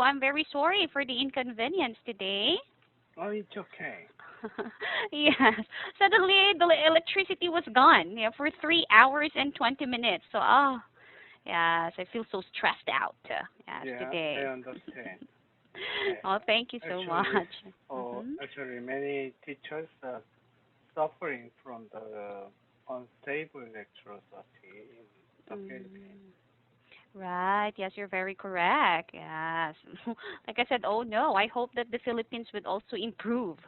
I'm very sorry for the inconvenience today. Oh, it's okay. Yes. Suddenly the electricity was gone, yeah, for 3 hours and 20 minutes. So, yes, I feel so stressed out. Yes, Yeah, I today. understand. Uh, Oh, thank you so much. actually, Mhm. many teachers are suffering from the unstable electricity in the Philippines. Mm. Right. Yes, you're very correct. Yes. Like I said, oh no, I hope that the Philippines would also improve,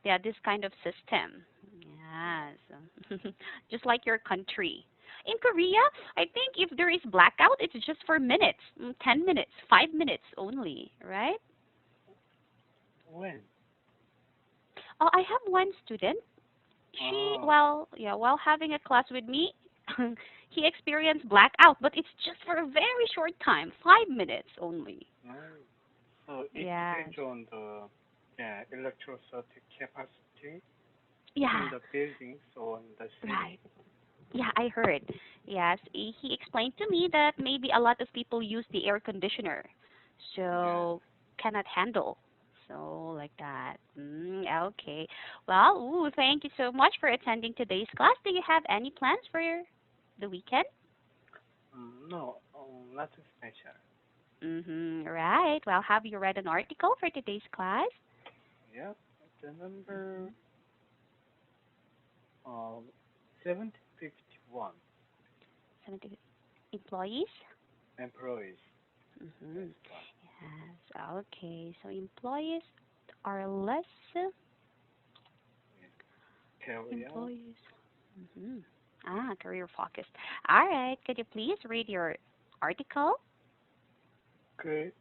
yeah, this kind of system. Yeah. Yes. Just like your country. In Korea, I think if there is blackout, it's just for minutes, 10 minutes, 5 minutes only, right? When? Oh, I have one student. She, Oh, well, yeah, while having a class with me, he experienced blackout, but it's just for a very short time, 5 minutes only. no. So it Yes. depends on the electricity capacity in Yeah, the buildings or in the right. city. Yeah, I heard. Yes, he explained to me that maybe a lot of people use the air conditioner, Yeah. so cannot handle. So like that. Okay. Well, thank you so much for attending today's class. Do you have any plans for the weekend? No, nothing special. Right. Well, have you read an article for today's class? Yeah. The number Mm-hmm. 7051 70 employees? employees. Mm-hmm. That's one. Yes. Okay. So employees are less Yeah. Career. employees. Mm-hmm. Career focused. All right. Could you please read your article? Good.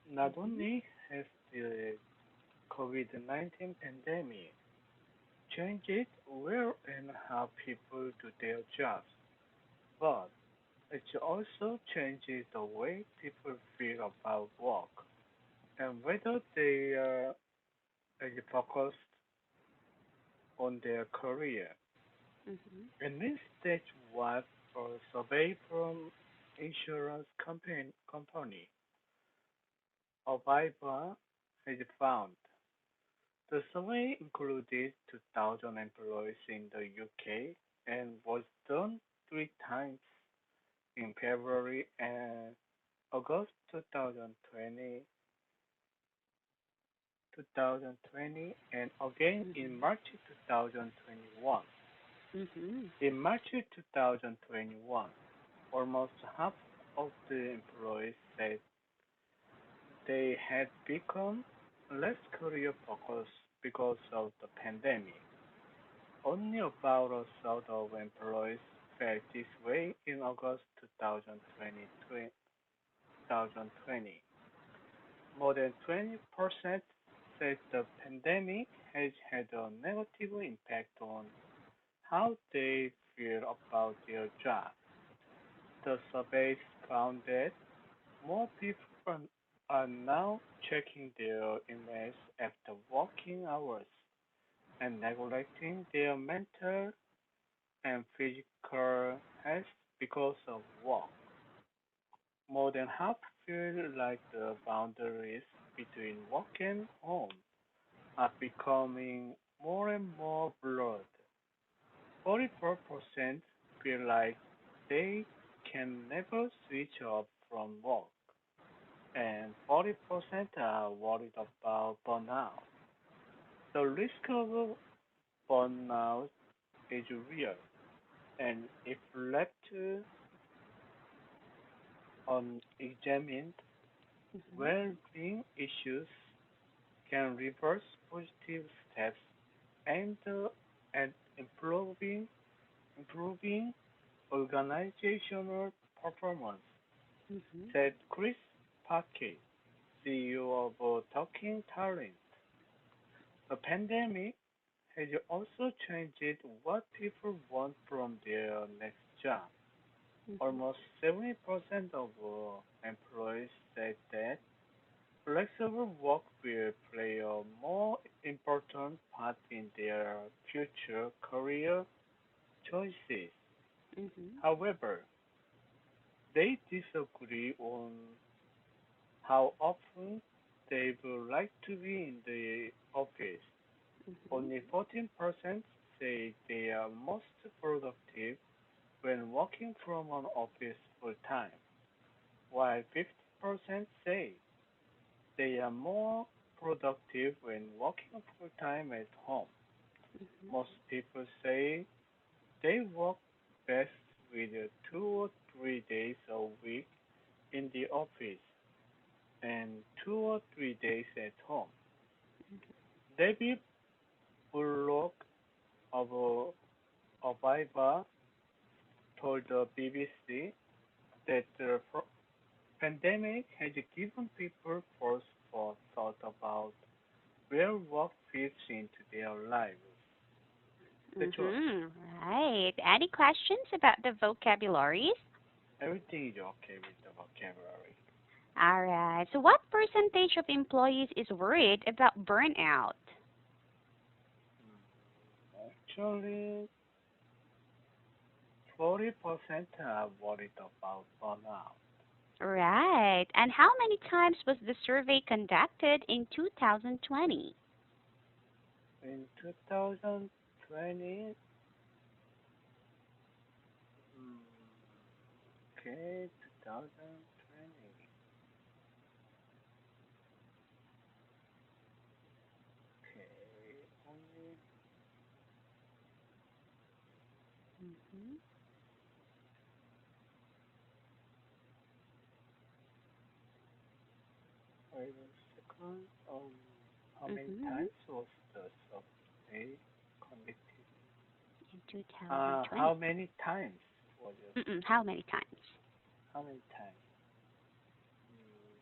Not Mm-hmm. only has the COVID-19 pandemic changed where and how people do their jobs, but it also changes the way people feel about work and whether they are focused on their career. Mm-hmm. And this stage was a survey from insurance company Aviva has found. The survey included 2,000 employees in the UK and was done three times in February and August 2020 and again in Mm-hmm. March 2021. Mm-hmm. In March 2021, almost half of the employees said they had become less career focused because of the pandemic. Only about a third of employees felt this way in August 2020. More than 20% said the pandemic has had a negative impact on how they feel about their job. The surveys found that more people are now checking their emails after working hours and neglecting their mental and physical health because of work. More than half feel like the boundaries between work and home are becoming more and more blurred. 44% feel like they can never switch off from work, and 40% are worried about burnout. The risk of burnout is real, and if left unexamined, Mm-hmm. well-being issues can reverse positive steps aimed at improving organizational performance, Mm-hmm. said Chris Parkey, CEO of Talking Talent. The pandemic has also changed what people want from their next job. Mm-hmm. Almost 70% of employees said that flexible work will play a more important part in their future career choices. Mm-hmm. However, they disagree on how often they would like to be in the office. Mhm. Only 14% say they are most productive when working from an office full time, while 50% say they are more productive when working full time at home. Mhm. Most people say they work best with 2 or 3 days a week in the office and 2 or 3 days at home. David Bullock of Aviva told the BBC that the pandemic has given people pause for thought about where work fits into their lives. That's all. Mhm. Right. Any questions about the vocabularies? Everything is okay with the vocabulary. All right. So, what percentage of employees is worried about burnout? Actually, 40% are worried about burnout. Right. And how many times was the survey conducted in 2020? In 2020, mm, okay, 2020, okay, only Mhm. wait a second. How many Mhm. times was the survey conducted? In 2020. How many times was it? How many times? How many times? Mm,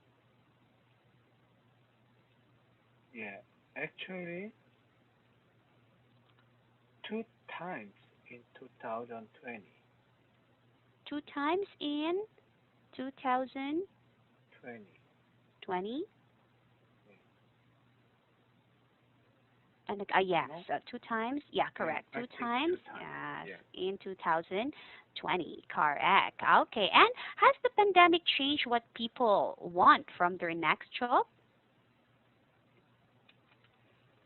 yeah, actually, 2 times in 2020. Two times in 2020. 20. Yeah. And yes, No? two times. Yeah, Yeah, correct. I Two think times. 2 times. Yes, Yeah. in 2020. Correct. Okay. And has the pandemic changed what people want from their next job?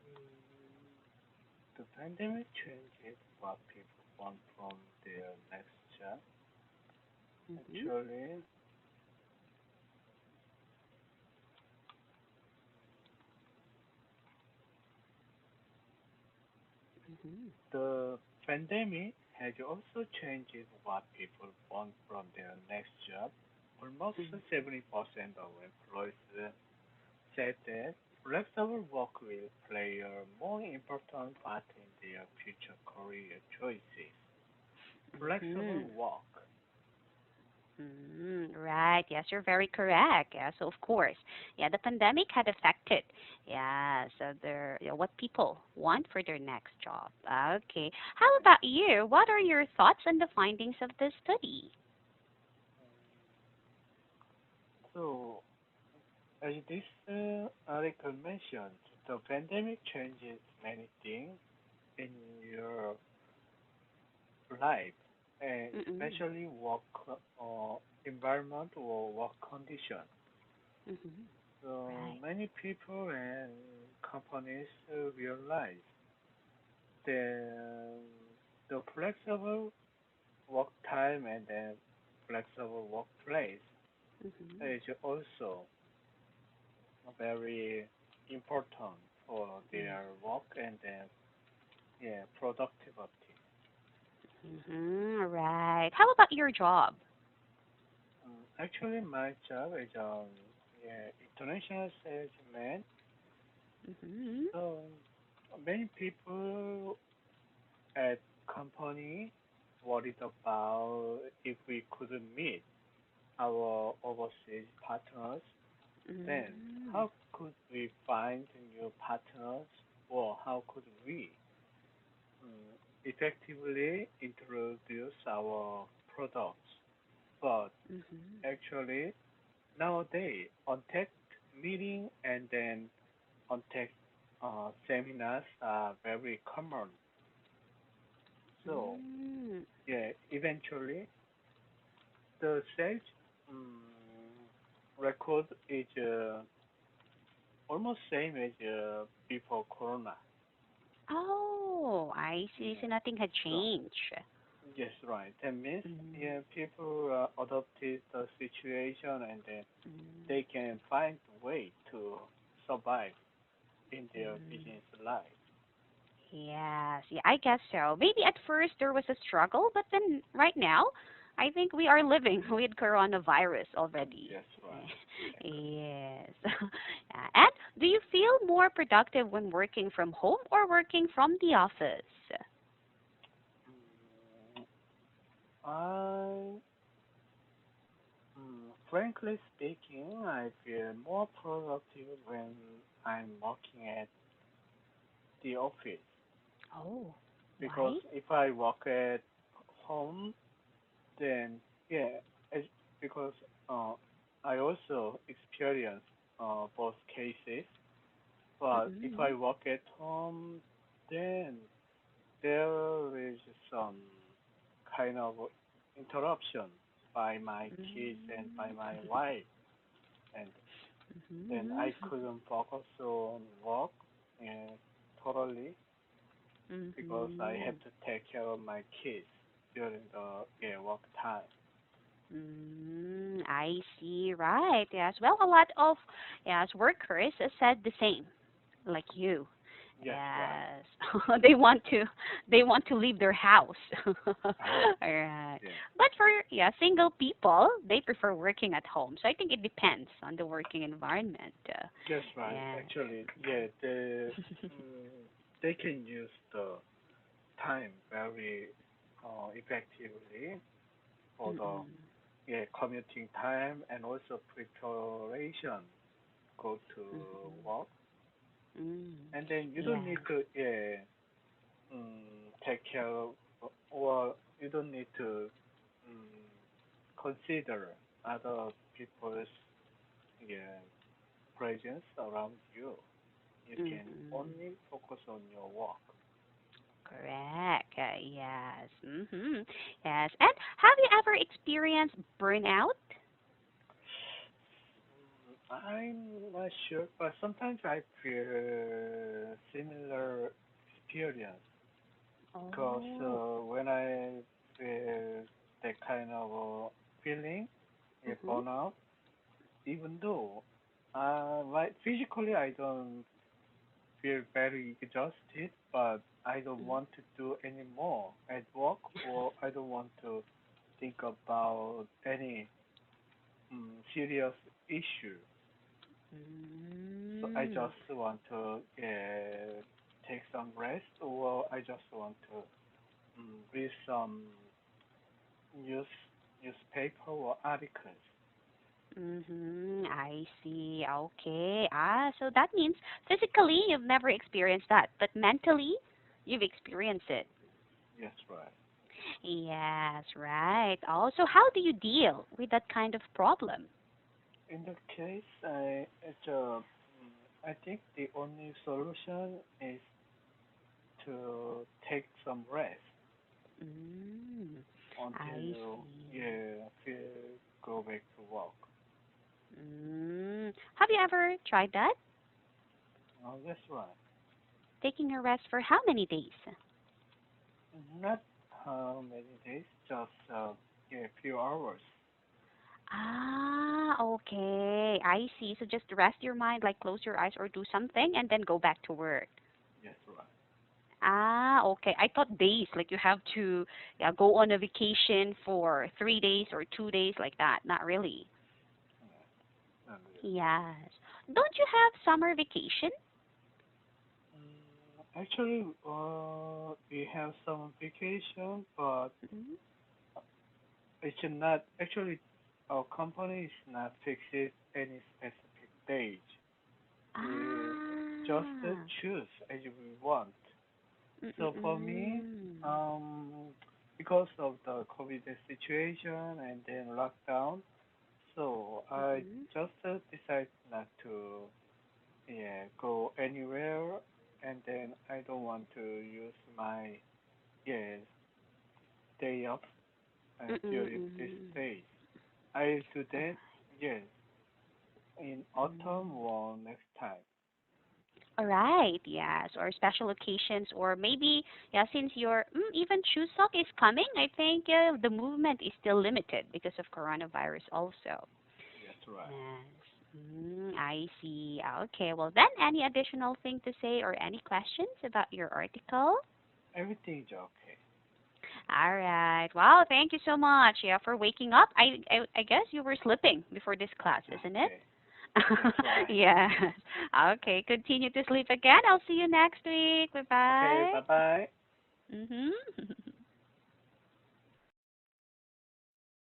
Mm, the pandemic changed what people want from their next job. Mhm. Actually, Mhm. the pandemic has also changed what people want from their next job. Almost Mhm. 70% of employees said that flexible work will play a more important part in their future career choices. Flexible Mhm. work. Right. Yes, you're very correct. Yeah. So of course, yeah, the pandemic had affected, yeah, so what people want for their next job. Okay. How about you? What are your thoughts on the findings of this study? So, as this article mentioned, the pandemic changes many things in your life, and Mm-mm. especially work environment or work condition. Mm-hmm. So Right. many people and companies realize that the flexible work time and then flexible workplace Mm-hmm. is also very important for Mm. their work and then yeah productivity. Mm-hmm. Right. How about your job? Actually, my job is yeah international salesman. Mm-hmm. So many people at company worried about if we couldn't meet our overseas partners, then Mm. how could we find new partners or how could we effectively introduce our products? But Mm-hmm. actually, nowadays, on-tech meeting and then on-tech seminars are very common. So, Mm. yeah, eventually, the sales um, record is almost same as before Corona. Oh, I see. So Yeah. nothing had So changed. yes, right. That means Mm, yeah, people adopted the situation and then mm, they can find a way to survive in their mm. business life. Yes, yeah, I guess so. Maybe at first there was a struggle, but then right now, I think we are living with coronavirus already. Yes, right. Yes. And do you feel more productive when working from home or working from the office? Mm, I, frankly speaking, I feel more productive when I'm working at the office Oh, because why? if I work at home, then yeah, it's because uh, I also experience both cases. But if Mm-mm. I work at home, then there is some kind of interruption by my kids and by my wife, and then Mm-hmm. I couldn't focus on work uh, totally because I Mm-hmm. have to take care of my kids during the work time. I see. Right. Yes. Well, a lot of yes workers said the same, like you. Yes, right. Yes. They want to leave their house. Oh, Right. yeah. But for yeah single people, they prefer working at home. So I think it depends on the working environment. Yes, right. Yes. Actually, yeah, they can use the time very effectively for the Mm-mm. commuting time and also preparation go to Mm-hmm. work, Mm. and then you don't Yes. need to take care of, or you don't need to consider other people's yeah presence around you. You can Mm-hmm. only focus on your work. Correct. Yes. Mm-hmm. Yes. And have you ever experienced burnout? I'm not sure, but sometimes I feel similar experience because Oh. when I feel that kind of feeling, a Mm-hmm. burnout, even though like physically I don't feel very exhausted, but I don't want to do any more at work, or I don't want to think about any serious issue. So I Mm. just want to take some rest, or I just want to read some news newspaper or articles. Mm-hmm. I see. Okay. So that means physically you've never experienced that, but mentally you've experienced it. Yes, right. Yes, right. Also, how do you deal with that kind of problem? In that case, I think the only solution is to take some rest Mm. until I you see. feel go back to work. Mm. Have you ever tried that? Oh, that's right. Taking a rest for how many days? Not how many days, just few hours. Okay. I see. So just rest your mind, like close your eyes or do something and then go back to work. Yes, right. Okay. I thought days, like you have to yeah, go on a vacation for 3 days or 2 days like that. Not really. Yeah, not really. Yes. Don't you have summer vacation? Actually, we have some vacation, but Mm-hmm. it's not actually our company is not fixed any specific date. We just Ah. choose as we want. So for me, Mm-mm-mm. because of the COVID situation and then lockdown, so I Mm-mm. just decide not to go anywhere, and then I don't want to use my yeah day off during this Mm-mm-mm. days. I do that, yes, in Mm. autumn or next time. All right, yes, or special occasions, or maybe, yeah, since your even Chuseok is coming, I think the movement is still limited because of coronavirus also. That's right. Yes. I see. Okay, well then, any additional thing to say or any questions about your article? Everything is okay. All right. Wow, thank you so much, yeah, for waking up. I guess you were sleeping before this class, isn't it? Okay. That's right. Yeah. Okay, continue to sleep again. I'll see you next week. Okay, Bye-bye. bye bye. Mhm.